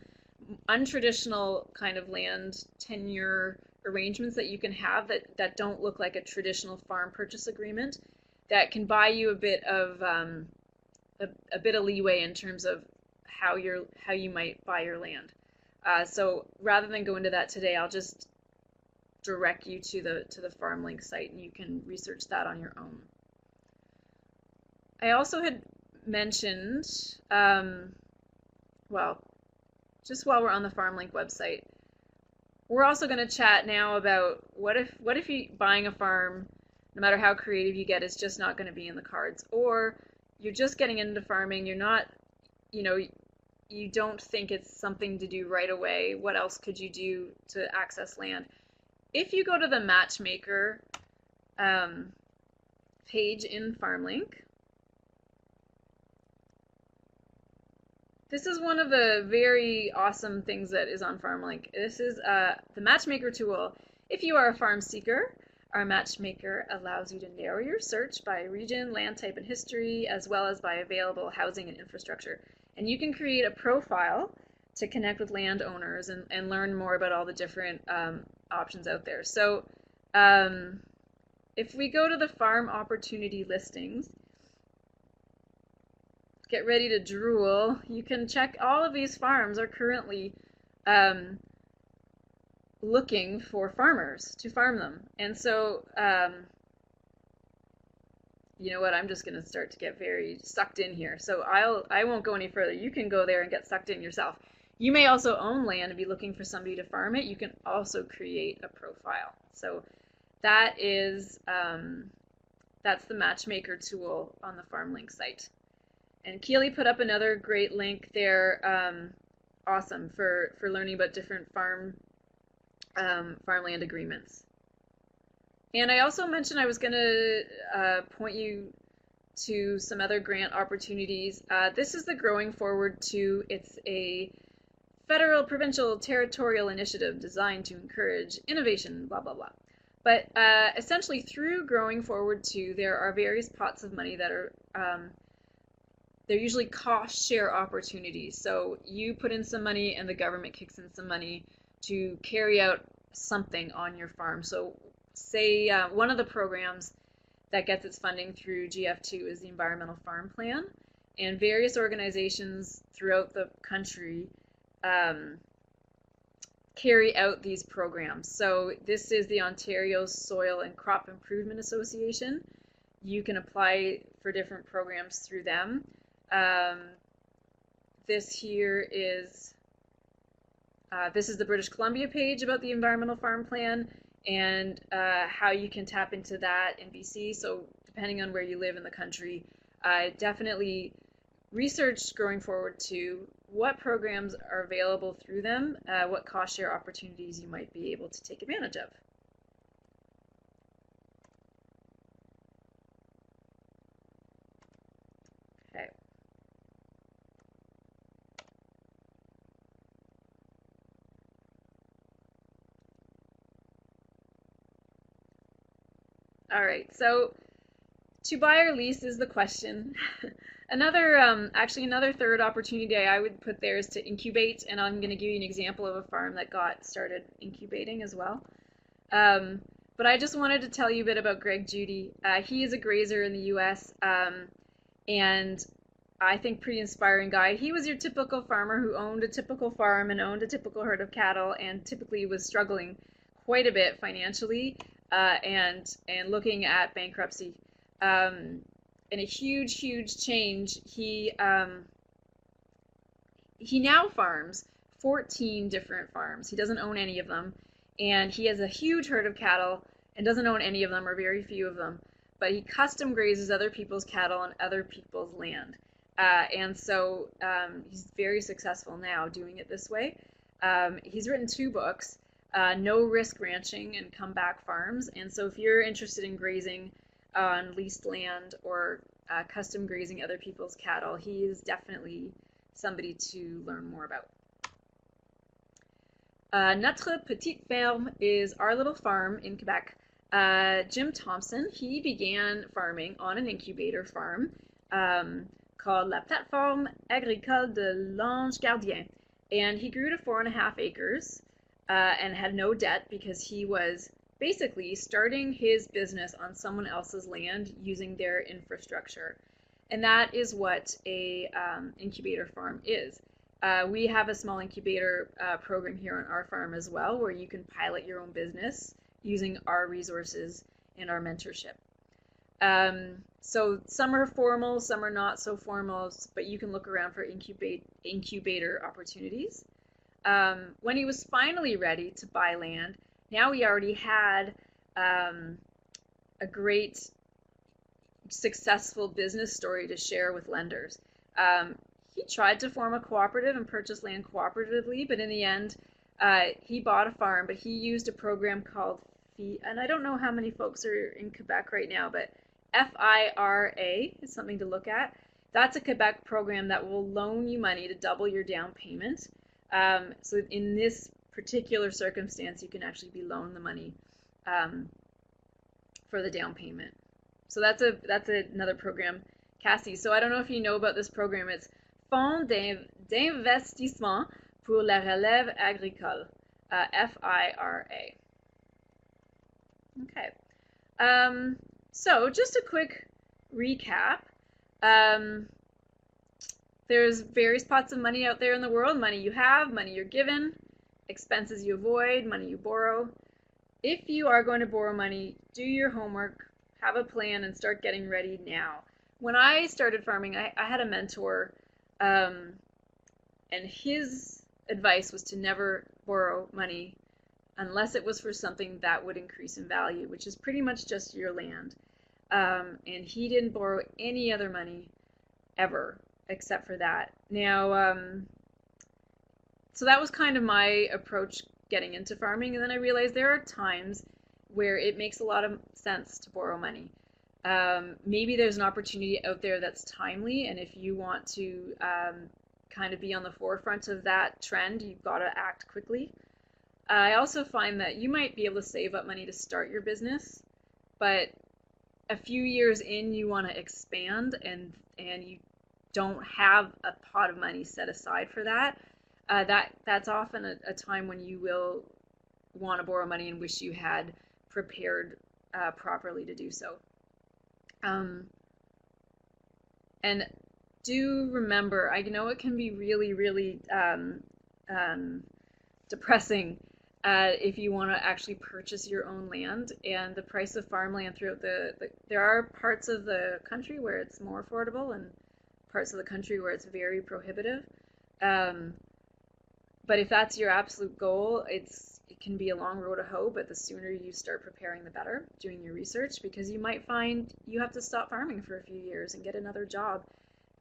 untraditional kind of land tenure arrangements that you can have that don't look like a traditional farm purchase agreement, that can buy you a bit of leeway in terms of how you might buy your land. So rather than go into that today, I'll just direct you to the FarmLINK site, and you can research that on your own. I also had mentioned, well, just while we're on the FarmLINK website, we're also going to chat now about what if you buying a farm, no matter how creative you get, is just not going to be in the cards, or you're just getting into farming, you're not, you don't think it's something to do right away. What else could you do to access land? If you go to the matchmaker page in FarmLINK, this is one of the very awesome things that is on FarmLINK. This is the matchmaker tool. If you are a farm seeker, our matchmaker allows you to narrow your search by region, land type, and history, as well as by available housing and infrastructure. And you can create a profile to connect with landowners and learn more about all the different options out there. So if we go to the farm opportunity listings, get ready to drool, you can check all of these farms are currently looking for farmers to farm them. And so, you know what, I'm just going to start to get very sucked in here. So I won't go any further. You can go there and get sucked in yourself. You may also own land and be looking for somebody to farm it. You can also create a profile. So that is, that's the matchmaker tool on the FarmLINK site. And Keely put up another great link there, awesome, for learning about different farmland agreements. And I also mentioned I was going to point you to some other grant opportunities. This is the Growing Forward 2. It's a federal, provincial, territorial initiative designed to encourage innovation, blah, blah, blah. But essentially through Growing Forward 2, there are various pots of money that are they're usually cost share opportunities. So you put in some money and the government kicks in some money to carry out something on your farm. So say one of the programs that gets its funding through GF2 is the Environmental Farm Plan, and various organizations throughout the country carry out these programs. So this is the Ontario Soil and Crop Improvement Association. You can apply for different programs through them. This here is this is the British Columbia page about the Environmental Farm Plan and how you can tap into that in BC. So depending on where you live in the country, definitely research Growing Forward to what programs are available through them, what cost share opportunities you might be able to take advantage of. Okay. All right, so to buy or lease is the question. Actually another third opportunity I would put there is to incubate, and I'm going to give you an example of a farm that got started incubating as well. But I just wanted to tell you a bit about Greg Judy. He is a grazer in the U.S., and I think pretty inspiring guy. He was your typical farmer who owned a typical farm and owned a typical herd of cattle, and typically was struggling quite a bit financially and looking at bankruptcy. And a huge change. He now farms 14 different farms. He doesn't own any of them, and he has a huge herd of cattle and doesn't own any of them, or very few of them. But he custom grazes other people's cattle on other people's land, and so he's very successful now doing it this way. He's written 2 books. no risk ranching and comeback farms. And so if you're interested in grazing on leased land or custom grazing other people's cattle, he is definitely somebody to learn more about. Notre Petite Ferme is our little farm in Quebec. Jim Thompson, he began farming on an incubator farm called La Plateforme Agricole de l'Ange Gardien. And he grew to 4.5 acres and had no debt because he was basically starting his business on someone else's land using their infrastructure. And that is what a incubator farm is. We have a small incubator program here on our farm as well, where you can pilot your own business using our resources and our mentorship. So some are formal, some are not so formal, but you can look around for incubator opportunities. When he was finally ready to buy land, now he already had a great successful business story to share with lenders. He tried to form a cooperative and purchase land cooperatively, but in the end, he bought a farm, but he used a program called and I don't know how many folks are in Quebec right now, but FIRA is something to look at. That's a Quebec program that will loan you money to double your down payment. So in this particular circumstance, you can actually be loaned the money for the down payment. So that's another program, Cassie. So I don't know if you know about this program. It's Fonds d'investissement pour la relève agricole, FIRA. Okay. So just a quick recap. There's various pots of money out there in the world. Money you have, money you're given, expenses you avoid, money you borrow. If you are going to borrow money, do your homework, have a plan, and start getting ready now. When I started farming, I had a mentor, and his advice was to never borrow money unless it was for something that would increase in value, which is pretty much just your land. And he didn't borrow any other money ever except for that. Now, so that was kind of my approach getting into farming, and then I realized there are times where it makes a lot of sense to borrow money. Maybe there's an opportunity out there that's timely, and if you want to kind of be on the forefront of that trend, you've got to act quickly. I also find that you might be able to save up money to start your business, but a few years in you want to expand and you don't have a pot of money set aside for that. That's often a time when you will want to borrow money and wish you had prepared properly to do so. And do remember, I know it can be really, really depressing if you want to actually purchase your own land, and the price of farmland throughout there are parts of the country where it's more affordable and parts of the country where it's very prohibitive. But if that's your absolute goal, it can be a long road to hoe, but the sooner you start preparing, the better, doing your research, because you might find you have to stop farming for a few years and get another job.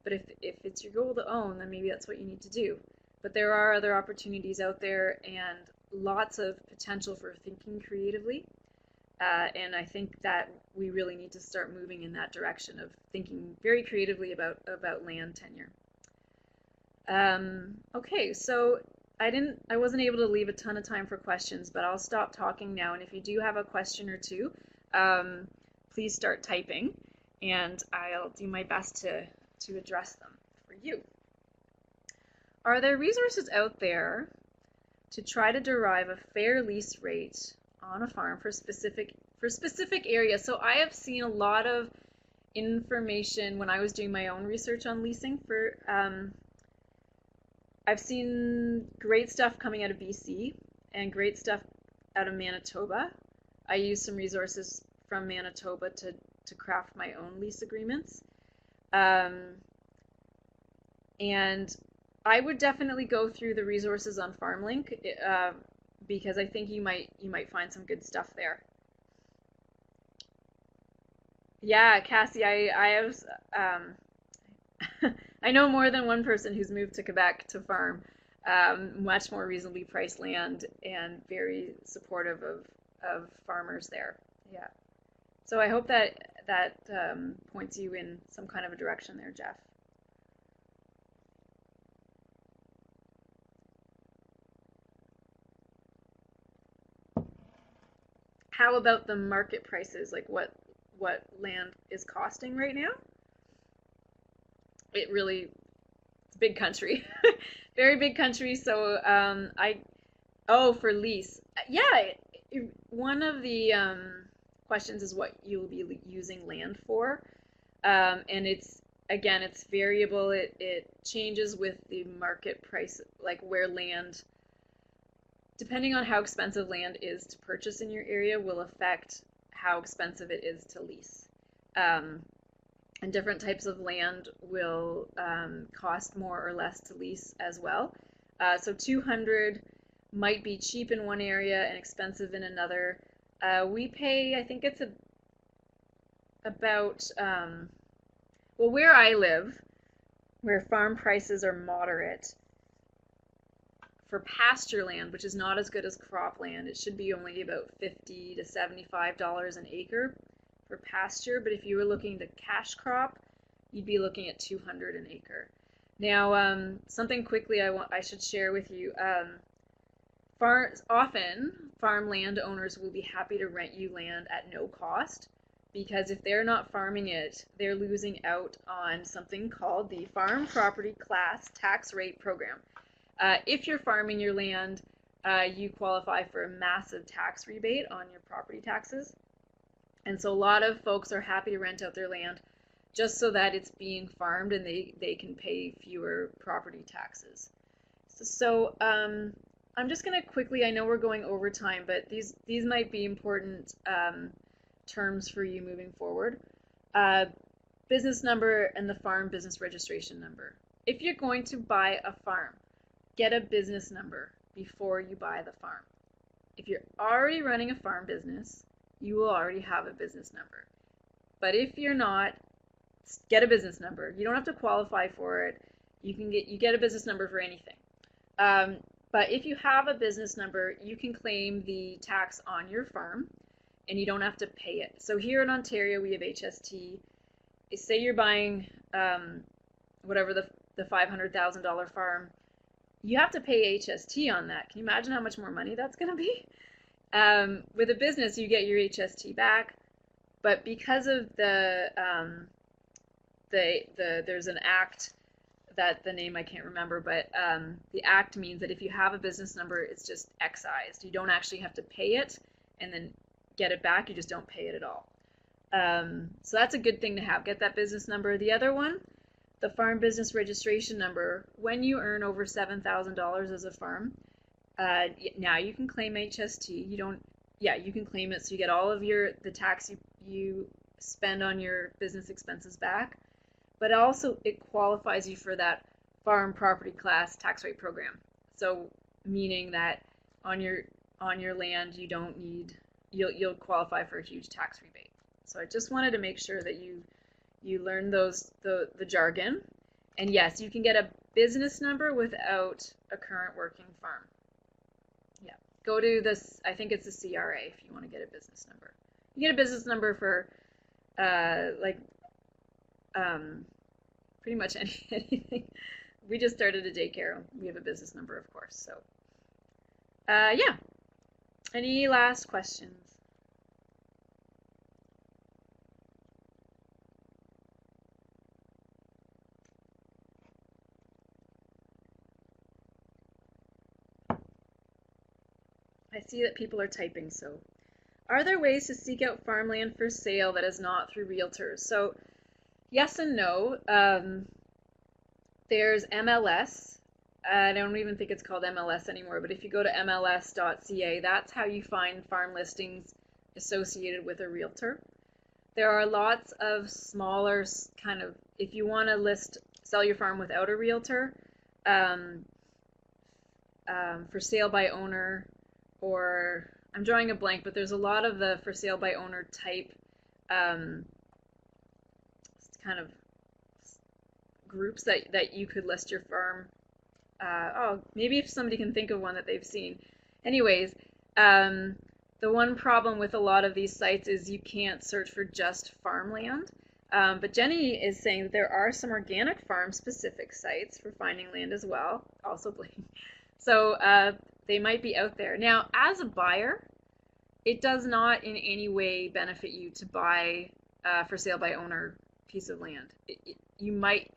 But if it's your goal to own, then maybe that's what you need to do. But there are other opportunities out there and lots of potential for thinking creatively. And I think that we really need to start moving in that direction of thinking very creatively about land tenure. Okay, so I wasn't able to leave a ton of time for questions, but I'll stop talking now. And if you do have a question or two, please start typing, and I'll do my best to address them for you. Are there resources out there to try to derive a fair lease rate on a farm for specific areas? So I have seen a lot of information when I was doing my own research on leasing for I've seen great stuff coming out of BC and great stuff out of Manitoba. I used some resources from Manitoba to craft my own lease agreements. And I would definitely go through the resources on FarmLINK because I think you might find some good stuff there. Yeah, Cassie, I have I know more than one person who's moved to Quebec to farm. much more reasonably priced land, and very supportive of farmers there. Yeah. So I hope that points you in some kind of a direction there, Jeff. How about the market prices? Like what land is costing right now? It's a big country, very big country. So for lease, yeah. One of the questions is what you'll be using land for, and it's variable. It changes with the market price, like where land, depending on how expensive land is to purchase in your area, will affect how expensive it is to lease. And different types of land will cost more or less to lease as well. So 200 might be cheap in one area and expensive in another. We pay, I think it's about, where I live, where farm prices are moderate, for pasture land, which is not as good as cropland, it should be only about $50 to $75 an acre for pasture. But if you were looking to cash crop, you'd be looking at 200 an acre. Now, something quickly I should share with you. Often farmland owners will be happy to rent you land at no cost, because if they're not farming it, they're losing out on something called the Farm Property Class Tax Rate Program. If you're farming your land, you qualify for a massive tax rebate on your property taxes. And so a lot of folks are happy to rent out their land just so that it's being farmed and they can pay fewer property taxes. So I'm just going to quickly, I know we're going over time, but these might be important terms for you moving forward. Business number and the farm business registration number. If you're going to buy a farm, get a business number before you buy the farm. If you're already running a farm business, you will already have a business number. But if you're not, get a business number. You don't have to qualify for it. You get a business number for anything. But if you have a business number, you can claim the tax on your farm, and you don't have to pay it. So here in Ontario, we have HST. Say you're buying whatever the $500,000 farm, you have to pay HST on that. Can you imagine how much more money that's going to be? With a business, you get your HST back, but because of there's an act that the name I can't remember, but the act means that if you have a business number, it's just excised. You don't actually have to pay it and then get it back. You just don't pay it at all. So that's a good thing to have. Get that business number. The other one, the farm business registration number. When you earn over $7,000 as a farm, now you can claim HST. You can claim it, so you get all of the tax you spend on your business expenses back, but also it qualifies you for that farm property class tax rate program. So meaning that on your land you'll qualify for a huge tax rebate. So I just wanted to make sure that you learn the jargon. And yes, you can get a business number without a current working farm. Yeah, go to this, I think it's the CRA if you want to get a business number. You get a business number for pretty much anything. We just started a daycare. We have a business number, of course. So yeah. Any last questions? I see that people are typing, so. Are there ways to seek out farmland for sale that is not through realtors? So yes and no. There's MLS. I don't even think it's called MLS anymore, but if you go to mls.ca, that's how you find farm listings associated with a realtor. There are lots of smaller kind of, if you want to sell your farm without a realtor, for sale by owner, or I'm drawing a blank, but there's a lot of the for sale by owner type kind of groups that you could list your farm Oh, maybe if somebody can think of one that they've seen. Anyways, um, the one problem with a lot of these sites is you can't search for just farmland. But Jenny is saying that there are some organic farm specific sites for finding land as well, also Blaine. So they might be out there. Now, as a buyer, it does not in any way benefit you to buy for sale by owner piece of land. You might,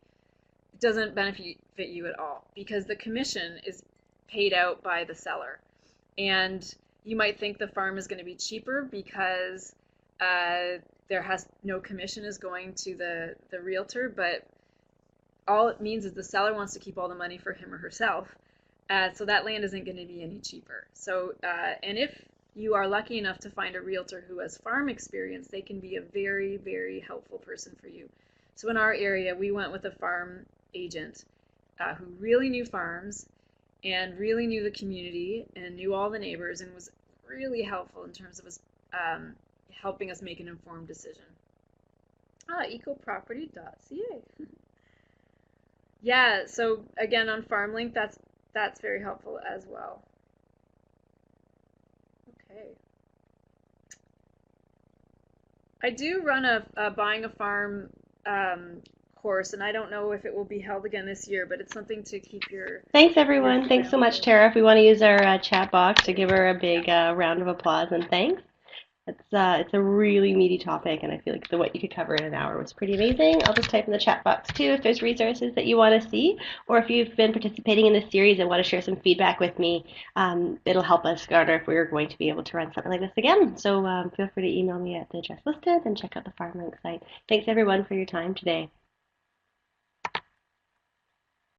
it doesn't benefit you at all because the commission is paid out by the seller. And you might think the farm is going to be cheaper because there has no commission is going to the realtor, but all it means is the seller wants to keep all the money for him or herself. So that land isn't going to be any cheaper. So, and if you are lucky enough to find a realtor who has farm experience, they can be a very, very helpful person for you. So in our area, we went with a farm agent who really knew farms and really knew the community and knew all the neighbors and was really helpful in terms of us helping us make an informed decision. Ecoproperty.ca. Yeah, so again on FarmLINK, that's very helpful as well. Okay. I do run a buying a farm course, and I don't know if it will be held again this year, but it's something to keep your Thanks, everyone. Thanks so much, calendar. Tara. If we want to use our chat box to give her a big round of applause and thanks. It's a really meaty topic, and I feel like what you could cover in an hour was pretty amazing. I'll just type in the chat box too if there's resources that you want to see, or if you've been participating in this series and want to share some feedback with me. It'll help us garner if we're going to be able to run something like this again. So feel free to email me at the address listed and check out the FarmLink site. Thanks everyone for your time today.